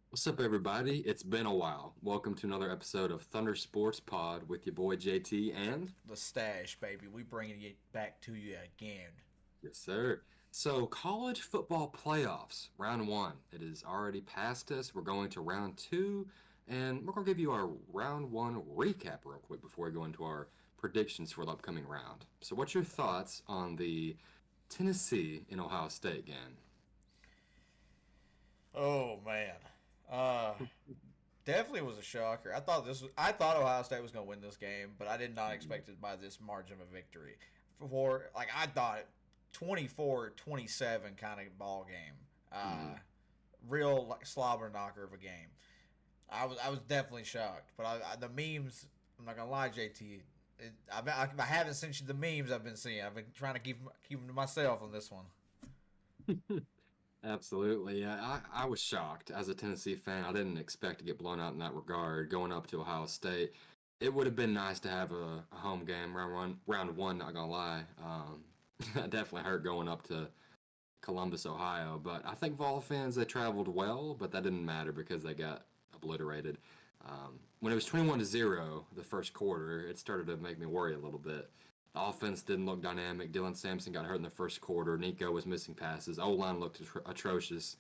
What's up, everybody? It's been a while. Welcome to another episode of Thunder Sports Pod with your boy JT and The Stache, baby. We bringing it back to you again. yes, sir. So, college football playoffs, round one. It is already past us. We're going to round two, and we're going to give you our round one recap real quick before we go into our predictions for the upcoming round. So, what's your thoughts on the Tennessee and Ohio State game? Oh man, uh, definitely was a shocker. I thought Ohio State was going to win this game, but I did not Mhm. expect it by this margin of victory. I thought 24-27 kind of ball game. Mhm. Real like slobber knocker of a game. I was definitely shocked, but the memes. I'm not gonna lie, JT. I haven't sent you the memes I've been seeing. I've been trying to keep them to myself on this one. Absolutely. Yeah, I was shocked as a Tennessee fan. I didn't expect to get blown out in that regard going up to Ohio State. It would have been nice to have a home game round one, not gonna lie. That definitely hurt going up to Columbus, Ohio. But I think Vol fans, they traveled well, but that didn't matter because they got obliterated. When it was 21-0 the first quarter, it started to make me worry a little bit. The offense didn't look dynamic. Dylan Sampson got hurt in the first quarter. Nico was missing passes. O-line looked atrocious.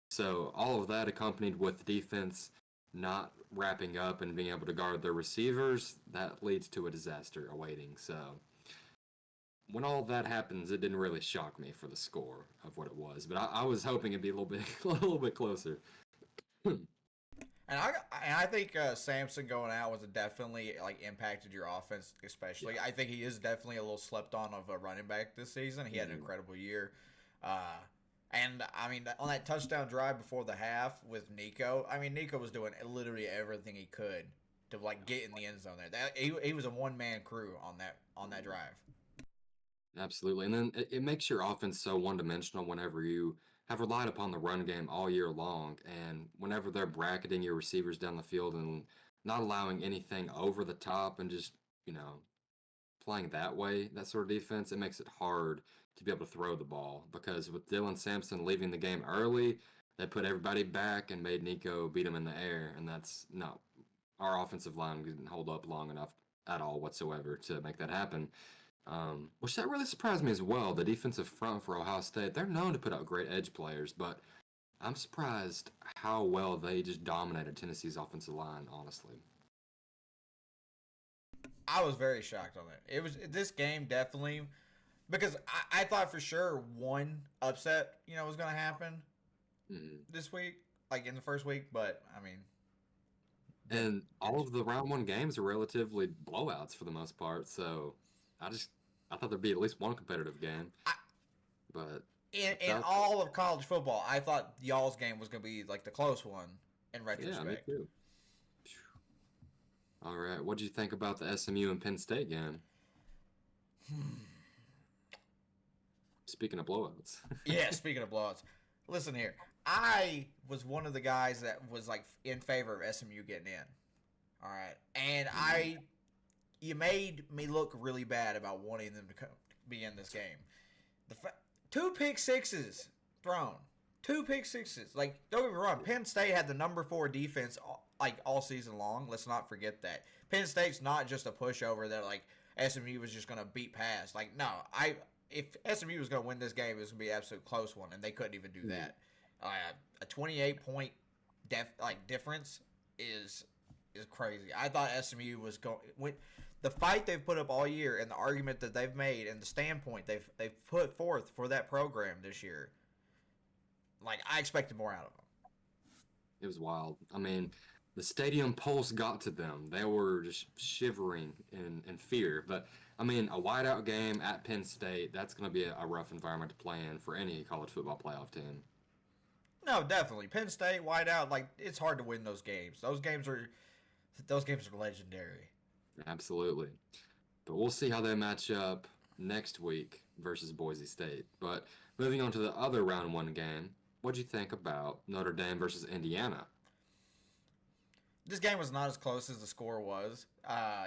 So all of that accompanied with the defense not wrapping up and being able to guard their receivers, that leads to a disaster awaiting. So when all of that happens, it didn't really shock me for the score of what it was, but I was hoping it'd be a little bit a little bit closer. And I think Samson going out was definitely like impacted your offense, especially. Yeah. I think he is definitely a little slept on of a running back this season. He had an Mhm. incredible year, uh, and I mean on that touchdown drive before the half with Nico. I mean Nico was doing literally everything he could to like get in the end zone there. He was a one man crew on that drive. Absolutely. And then it makes your offense so one dimensional whenever you have relied upon the run game all year long. And whenever they're bracketing your receivers down the field and not allowing anything over the top and just, you know, playing that way, that sort of defense, it makes it hard to be able to throw the ball. Because with Dylan Sampson leaving the game early, they put everybody back and made Nico beat him in the air. And that's not, our offensive line didn't hold up long enough at all whatsoever to make that happen. Which that really surprised me as well. The defensive front for Ohio State, they're known to put out great edge players, but I'm surprised how well they just dominated Tennessee's offensive line, honestly. I was very shocked on it. It was this game definitely because I thought for sure one upset was going to happen Mhm. this week, like in the first week. But I mean, didn't. And all of the round one games are relatively blowouts for the most part, so I just I thought there'd be at least one competitive game, I, but in without all of college football, I thought y'all's game was going to be like the close one in yeah, me retrospect. too. All right, what did you think about the SMU and Penn State game? Speaking of blowouts. Yeah, speaking of blowouts, listen here. I was one of the guys that was like in favor of SMU getting in. All right, and Mhm. you made me look really bad about wanting them to be in this game. The fa- two pick sixes thrown, two pick sixes. Like don't get me wrong, Penn State had the number four defense like all season long. Let's not forget that. Penn State's not just a pushover that like SMU was just gonna beat past. Like no, I if SMU was gonna win this game, it was gonna be an absolute close one, and they couldn't even do Mhm. that. Uh, a 28 point difference is is crazy. I thought SMU was going the fight they've put up all year and the argument that they've made and the standpoint they've put forth for that program this year. Like I expected more out of them. It was wild. I mean, the stadium pulse got to them. They were just shivering in fear. But I mean, a whiteout game at Penn State, that's going to be a rough environment to play in for any college football playoff team. No, definitely Penn State whiteout. Like it's hard to win those games. Those games are legendary. Absolutely. But we'll see how they match up next week versus Boise State. But moving on to the other round one game, what'd you think about Notre Dame versus Indiana? This game was not as close as the score was.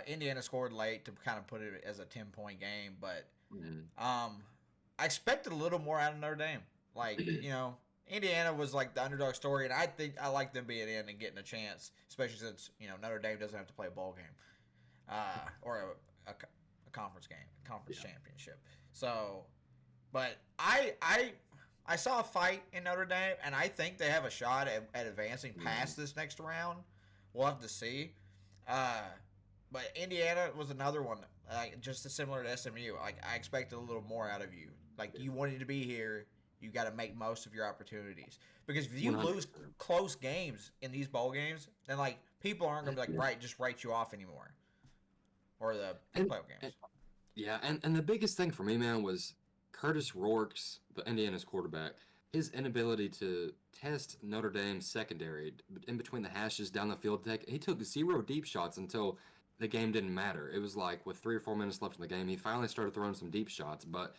Indiana scored late to kind of put it as a 10 point game, but Mhm. I expected a little more out of Notre Dame. Like Indiana was like the underdog story, and I think I like them being in and getting a chance, especially since Notre Dame doesn't have to play a bowl game, or a conference game, conference Yeah. championship. So, but I saw a fight in Notre Dame, and I think they have a shot at advancing Mhm. past this next round. We'll have to see. Uh, but Indiana was another one, like just as similar to SMU. Like I expected a little more out of you. Like Yeah. you wanted to be here, you got to make most of your opportunities. Because if you lose 100%. close games in these bowl games, then like people aren't gonna be like Yeah. just write you off anymore, or the And, playoff and games. yeah, and the biggest thing for me, man, was Curtis Rourke's, the Indiana's quarterback, his inability to test Notre Dame's secondary in between the hashes down the field. He took 0 deep shots until the game didn't matter. It was like with 3 or 4 minutes left in the game, he finally started throwing some deep shots. But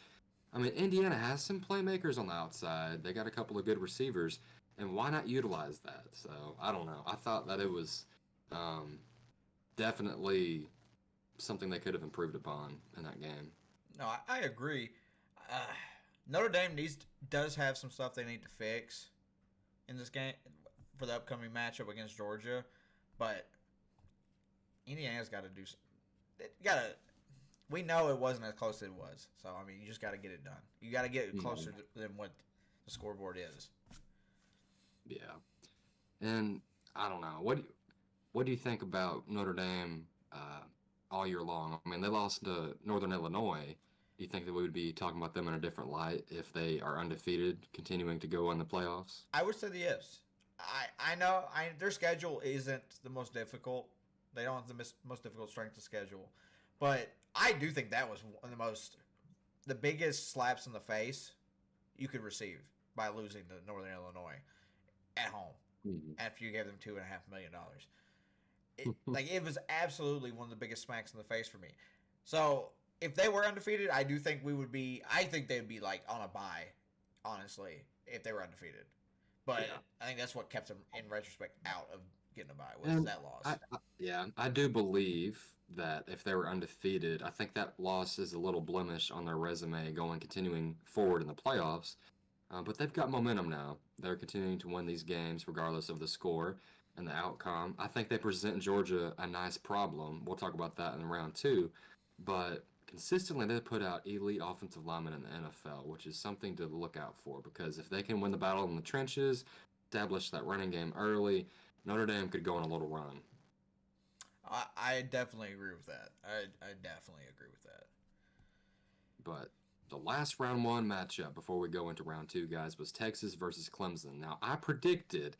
I mean, Indiana has some playmakers on the outside. They got a couple of good receivers, and why not utilize that? So I don't know. I thought that it was um, definitely something they could have improved upon in that game. No, I agree. Uh, Notre Dame does have some stuff they need to fix in this game for the upcoming matchup against Georgia, but Indiana's got to do. Got to. We know it wasn't as close as it was, so I mean, you just got to get it done. You got to get it closer Mhm. than what the scoreboard is. Yeah, and I don't know. What do you think about Notre Dame all year long? I mean, they lost to Northern Illinois. Do you think that we would be talking about them in a different light if they are undefeated, continuing to go in the playoffs? I would say the yes. I know their schedule isn't the most difficult. They don't have the most difficult strength of schedule, but I do think that was one of the biggest slaps in the face you could receive by losing to Northern Illinois at home Mhm. after you gave them $2.5 million. It was absolutely one of the biggest smacks in the face for me. So if they were undefeated, I do think we would be. I think they'd be like on a bye, honestly, if they were undefeated. But Yeah. I think that's what kept them, in retrospect, out of getting a bye was And that loss. yeah, I do believe that if they were undefeated, I think that loss is a little blemish on their resume continuing forward in the playoffs. But they've got momentum now. They're continuing to win these games regardless of the score and the outcome. I think they present Georgia a nice problem. We'll talk about that in round two. But consistently, they put out elite offensive linemen in the NFL, which is something to look out for because if they can win the battle in the trenches, establish that running game early, Notre Dame could go on a little run. I definitely agree with that. I definitely agree with that. But the last round one matchup before we go into round two, guys, was Texas versus Clemson. Now, I predicted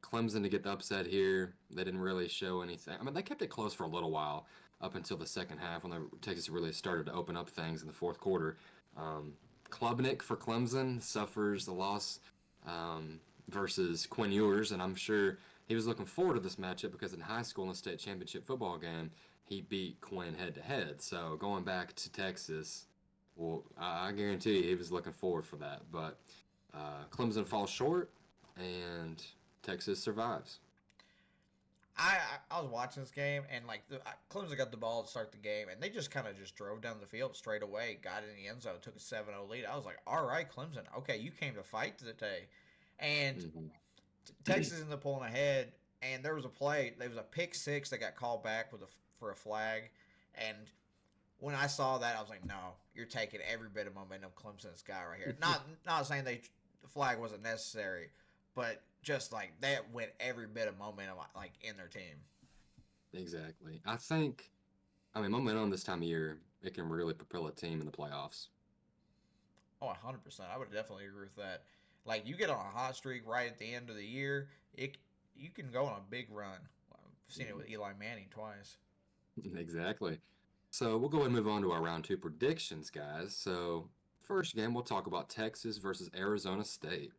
Clemson to get the upset here. They didn't really show anything. I mean, they kept it close for a little while up until the second half when Texas really started to open up things in the fourth quarter. Um, Klubnik for Clemson suffers the loss um, versus Quinn Ewers, and I'm sure he was looking forward to this matchup because in high school in the state championship football game, he beat Quinn head to head. So going back to Texas, well, I guarantee you he was looking forward for that. But Clemson falls short, and Texas survives. I was watching this game and like Clemson got the ball to start the game and they just kind of just drove down the field straight away, got in the end zone, took a 7-0 lead. I was like, all right, Clemson, okay, you came to fight today, and Hmm. Texas ended up pulling ahead. And there was a play, there was a pick six that got called back for a flag, and when I saw that, I was like, no, you're taking every bit of momentum Clemson's got right here. Not saying the flag wasn't necessary, but just like that went every bit of momentum like in their team. Exactly. I mean, momentum this time of year, it can really propel a team in the playoffs. Oh, 100%. I would definitely agree with that. Like you get on a hot streak right at the end of the year, it you can go on a big run. I've seen it with Eli Manning twice. Exactly. So we'll go ahead and move on to our round two predictions, guys. So first game, we'll talk about Texas versus Arizona State.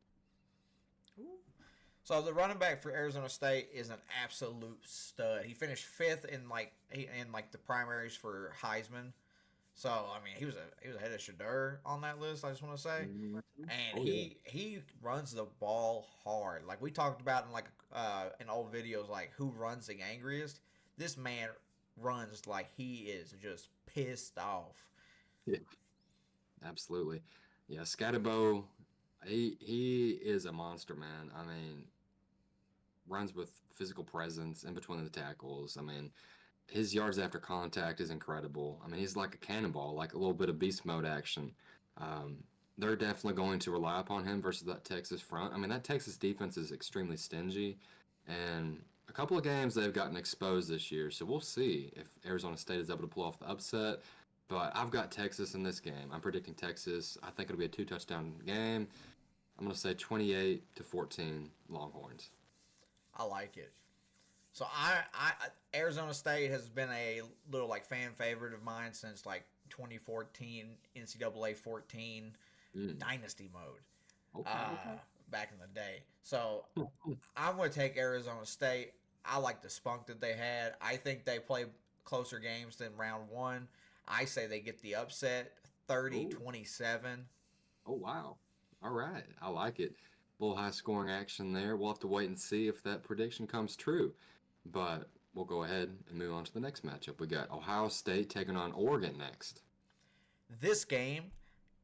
Ooh. So the running back for Arizona State is an absolute stud. He finished fifth in like the primaries for Heisman. So I mean, he was ahead of Shadur on that list. I just want to say, Mhm. and Oh yeah. he runs the ball hard. Like we talked about in in old videos, like who runs the angriest. This man runs like he is just pissed off. Yeah, absolutely. Yeah, Scatterbo. He is a monster, man. I mean, runs with physical presence in between the tackles. I mean, his yards after contact is incredible. I mean, he's like a cannonball, like a little bit of beast mode action. Um, they're definitely going to rely upon him versus that Texas front. I mean, that Texas defense is extremely stingy, and a couple of games they've gotten exposed this year. So we'll see if Arizona State is able to pull off the upset. But I've got Texas in this game. I'm predicting Texas. I think it'll be a two-touchdown game. I'm going to say 28-14 Longhorns. I like it. So Arizona State has been a little like fan favorite of mine since like 2014 NCAA 14 Mm. dynasty mode, Okay, okay. back in the day. So I'm going to take Arizona State. I like the spunk that they had. I think they play closer games than round one. I say they get the upset, thirty Oh, twenty seven. oh, wow. All right. I like it. A little high scoring action there. We'll have to wait and see if that prediction comes true. But we'll go ahead and move on to the next matchup. We got Ohio State taking on Oregon next. This game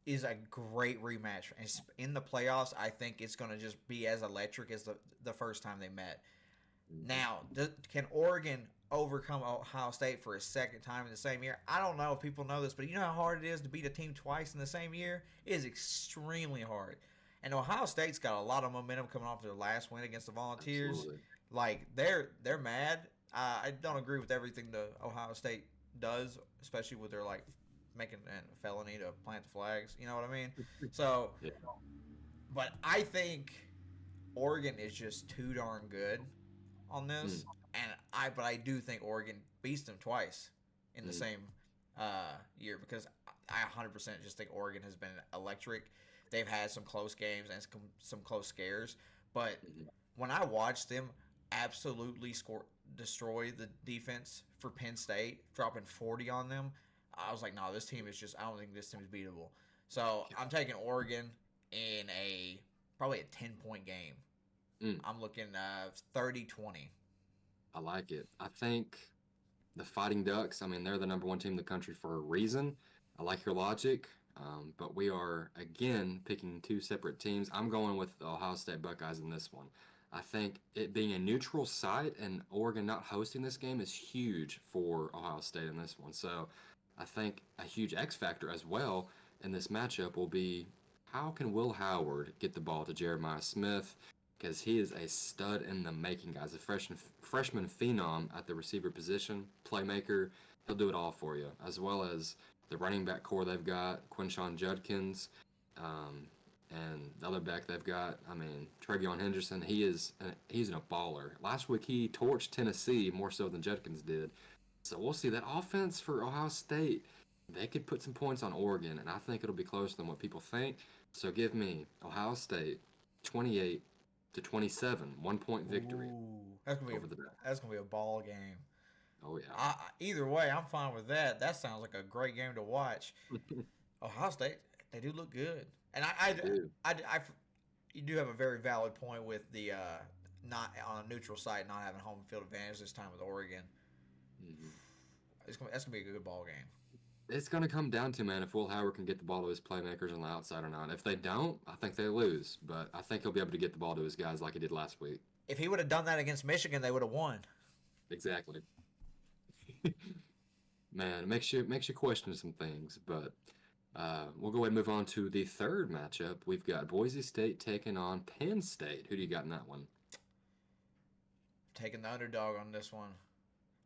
is a great rematch. In the playoffs, I think it's going to just be as electric as the first time they met. Mhm. Now, can Oregon overcome Ohio State for a second time in the same year? I don't know if people know this, but you know how hard it is to beat a team twice in the same year? It is extremely hard. And Ohio State's got a lot of momentum coming off their last win against the Volunteers. Absolutely. Like they're mad. I don't agree with everything the Ohio State does, especially with their like making a felony to plant the flags. You know what I mean? So, Yeah. but I think Oregon is just too darn good on Mm, this, and I do think Oregon beats them twice in the mm, same year because I 100% just think Oregon has been electric. They've had some close games and some close scares, but mhm. when I watched them absolutely destroy the defense for Penn State, dropping 40 on them, I was like, no, this team is just I don't think this team is beatable. So I'm taking Oregon in a probably a 10-point game. Mm, I'm looking 30-20. I like it. I think the Fighting Ducks, I mean, they're the number one team in the country for a reason. I like your logic, but we are, again, picking two separate teams. I'm going with the Ohio State Buckeyes in this one. I think it being a neutral site and Oregon not hosting this game is huge for Ohio State in this one. So I think a huge X factor as well in this matchup will be how can Will Howard get the ball to Jeremiah Smith? Because he is a stud in the making, guys. A freshman phenom at the receiver position, playmaker. He'll do it all for you, as well as the running back core they've got, Quinshon Judkins, um, and the other back they've got. I mean, Trevion Henderson. He's a baller. Last week he torched Tennessee more so than Judkins did. So we'll see that offense for Ohio State. They could put some points on Oregon, and I think it'll be closer than what people think. So give me Ohio State 28-27, 1 point victory Ooh, over the Ducks. that's gonna be a ball game. Oh yeah, Either way, I'm fine with that. That sounds like a great game to watch. Ohio State, they do look good, and they do. you do have a very valid point with the not on a neutral site, not having home field advantage this time with Oregon. Mhm. That's gonna be a good ball game. It's going to come down to, man, if Will Howard can get the ball to his playmakers on the outside or not. If they don't, I think they lose. But I think he'll be able to get the ball to his guys like he did last week. If he would have done that against Michigan, they would have won. Exactly. Man, it makes you question some things. But we'll go ahead and move on to the third matchup. We've got Boise State taking on Penn State. Who do you got in that one? Taking the underdog on this one.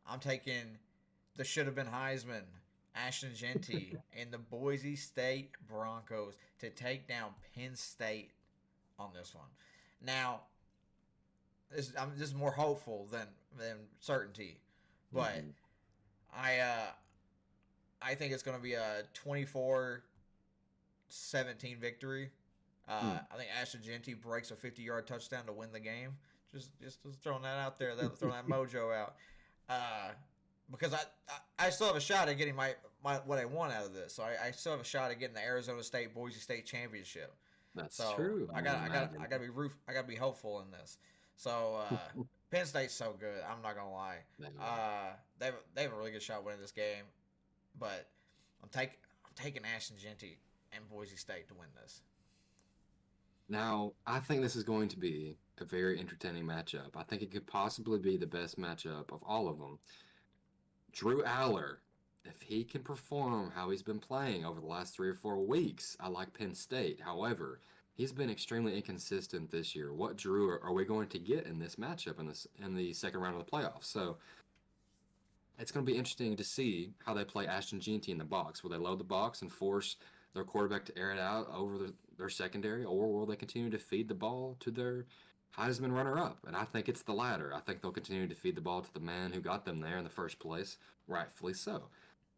I'm taking the should have been Heisman, Ashton Genty, and the Boise State Broncos to take down Penn State on this one. Now, I'm just more hopeful than certainty, but Hmm. I uh, I think it's going to be a 24-17 victory. Hmm. I think Ashton Genty breaks a 50-yard touchdown to win the game. Just throwing that out there, throwing that mojo out. Uh, because I still have a shot at getting my what I want out of this. So I still have a shot at getting the Arizona State Boise State championship. That's So true. I can imagine. I gotta be hopeful in this. So Penn State's so good. I'm not gonna lie. They are. They have a really good shot winning this game, but I'm taking Ashton Genty and Boise State to win this. Now, I think this is going to be a very entertaining matchup. I think it could possibly be the best matchup of all of them. Drew Aller, if he can perform how he's been playing over the last 3 or 4 weeks, I like Penn State. However, he's been extremely inconsistent this year. What Drew are we going to get in this matchup in the second round of the playoffs? So it's going to be interesting to see how they play Ashton Jeanty in the box. Will they load the box and force their quarterback to air it out over their secondary, or will they continue to feed the ball to their Heisman runner-up? And I think it's the latter. I think they'll continue to feed the ball to the man who got them there in the first place, rightfully so.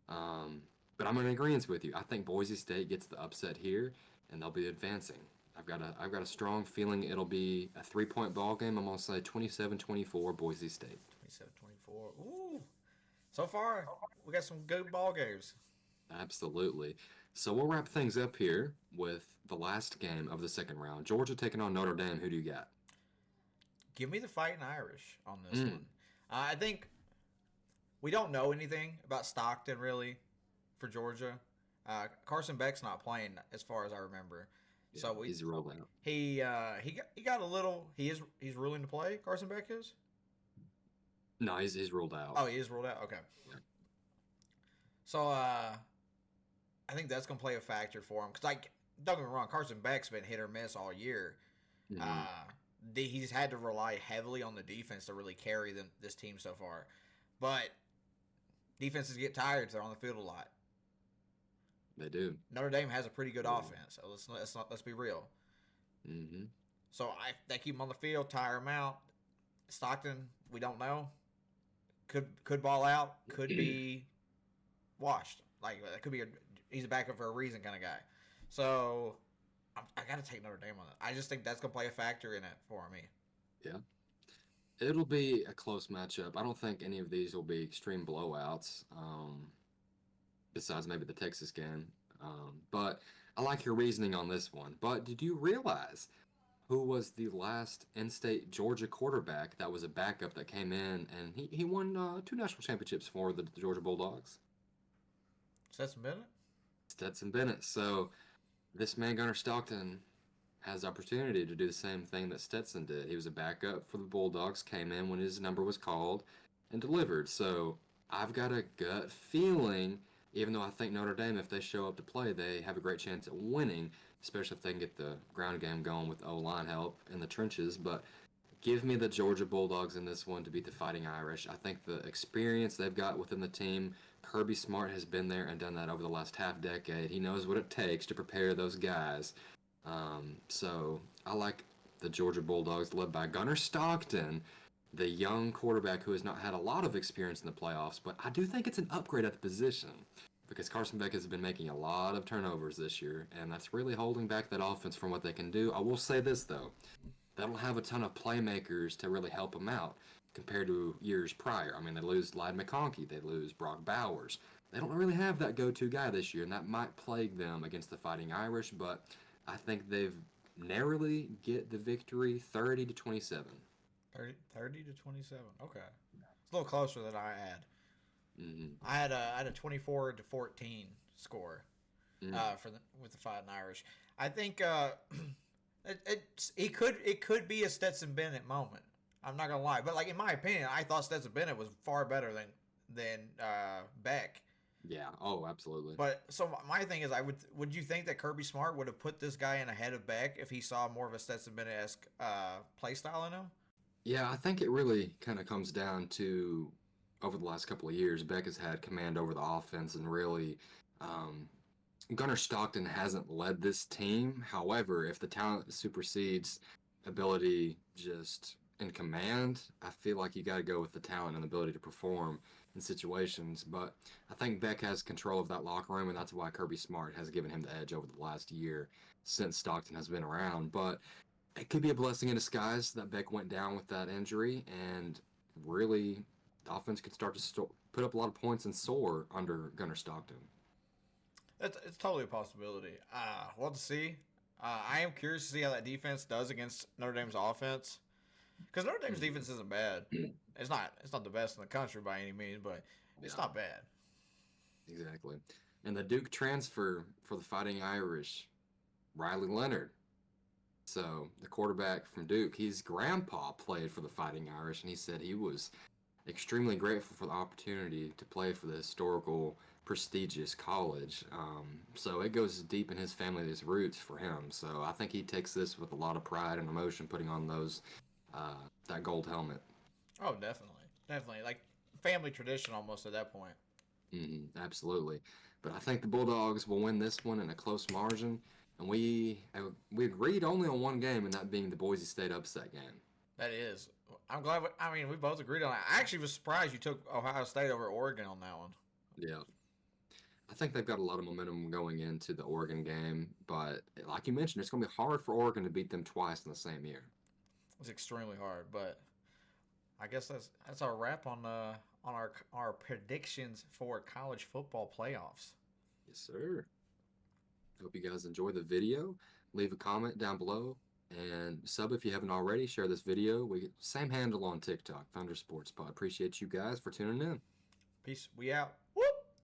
Um, but I'm in agreement with you. I think Boise State gets the upset here, and they'll be advancing. I've got a strong feeling it'll be a 3-point ball game. I'm gonna say 27-24 Boise State. 27-24. Ooh. So far, we got some good ball games. Absolutely. So we'll wrap things up here with the last game of the second round. Georgia taking on Notre Dame. Who do you got? Give me the Fighting Irish on this Mm, one. I think we don't know anything about Stockton really for Georgia. Carson Beck's not playing as far as I remember. yeah, So we he's rolling out. he got a little. He's ruling to play. Carson Beck is. No, he's ruled out. Oh, he is ruled out. Okay. Yeah. So I think that's gonna play a factor for him because like don't get me wrong, Carson Beck's been hit or miss all year. Hmm. Uh, he's had to rely heavily on the defense to really carry this team so far, but defenses get tired, so they're on the field a lot. They do. Notre Dame has a pretty good offense, so let's be real. Hmm. So they keep him on the field, tire him out. Stockton, we don't know. Could ball out, could be washed. Like that could be he's a backup for a reason kind of guy. So I got to take Notre Dame on it. I just think that's gonna play a factor in it for me. Yeah. It'll be a close matchup. I don't think any of these will be extreme blowouts, besides maybe the Texas game. But I like your reasoning on this one. But did you realize who was the last in-state Georgia quarterback that was a backup that came in and he won 2 national championships for the Georgia Bulldogs? Stetson Bennett. Stetson Bennett. So this man Gunnar Stockton has the opportunity to do the same thing that Stetson did. He was a backup for the Bulldogs, came in when his number was called, and delivered. So I've got a gut feeling, even though I think Notre Dame, if they show up to play, they have a great chance at winning, especially if they can get the ground game going with O-line help in the trenches. But give me the Georgia Bulldogs in this one to beat the Fighting Irish. I think the experience they've got within the team, Kirby Smart has been there and done that over the last half decade. He knows what it takes to prepare those guys. So I like the Georgia Bulldogs led by Gunnar Stockton, the young quarterback who has not had a lot of experience in the playoffs, but I do think it's an upgrade at the position because Carson Beck has been making a lot of turnovers this year, and that's really holding back that offense from what they can do. I will say this, though. They don't have a ton of playmakers to really help them out compared to years prior. I mean, they lose Lyde McConkey, they lose Brock Bowers. They don't really have that go-to guy this year, and that might plague them against the Fighting Irish, but I think they've narrowly get the victory 30-27. 30 to 27. Okay. It's a little closer than I had. Mm-hmm. I had a 24 to 14 score Mm-hmm. with the Fighting Irish. I think it could be a Stetson Bennett moment. I'm not gonna lie, but like in my opinion, I thought Stetson Bennett was far better than Beck. Yeah. Oh, absolutely. But so my thing is, would you think that Kirby Smart would have put this guy in ahead of Beck if he saw more of a Stetson Bennett-esque play style in him? Yeah, I think it really kind of comes down to over the last couple of years, Beck has had command over the offense and really um, Gunnar Stockton hasn't led this team. However, if the talent supersedes ability just in command, I feel like you got to go with the talent and ability to perform in situations. But I think Beck has control of that locker room, and that's why Kirby Smart has given him the edge over the last year since Stockton has been around. But it could be a blessing in disguise that Beck went down with that injury, and really the offense could start to put up a lot of points and soar under Gunnar Stockton. It's totally a possibility. We'll have to see. I am curious to see how that defense does against Notre Dame's offense, because Notre Dame's defense isn't bad. It's not the best in the country by any means, but it's Yeah, not bad. exactly. And the Duke transfer for the Fighting Irish, Riley Leonard. So the quarterback from Duke, his grandpa played for the Fighting Irish, and he said he was extremely grateful for the opportunity to play for the historical, prestigious college. So it goes deep in his family's roots for him. So I think he takes this with a lot of pride and emotion, putting on that gold helmet. Oh, definitely, definitely. Like family tradition almost at that point. Absolutely. But I think the Bulldogs will win this one in a close margin. And we agreed only on one game, and that being the Boise State upset game. That is. I'm glad. I mean, we both agreed on it. I actually was surprised you took Ohio State over Oregon on that one. Yeah. I think they've got a lot of momentum going into the Oregon game, but like you mentioned, it's going to be hard for Oregon to beat them twice in the same year. It's extremely hard, but I guess that's our wrap on our predictions for college football playoffs. Yes, sir. Hope you guys enjoy the video. Leave a comment down below and sub if you haven't already. Share this video. Same handle on TikTok, Thunder Sports Pod. Appreciate you guys for tuning in. Peace. We out.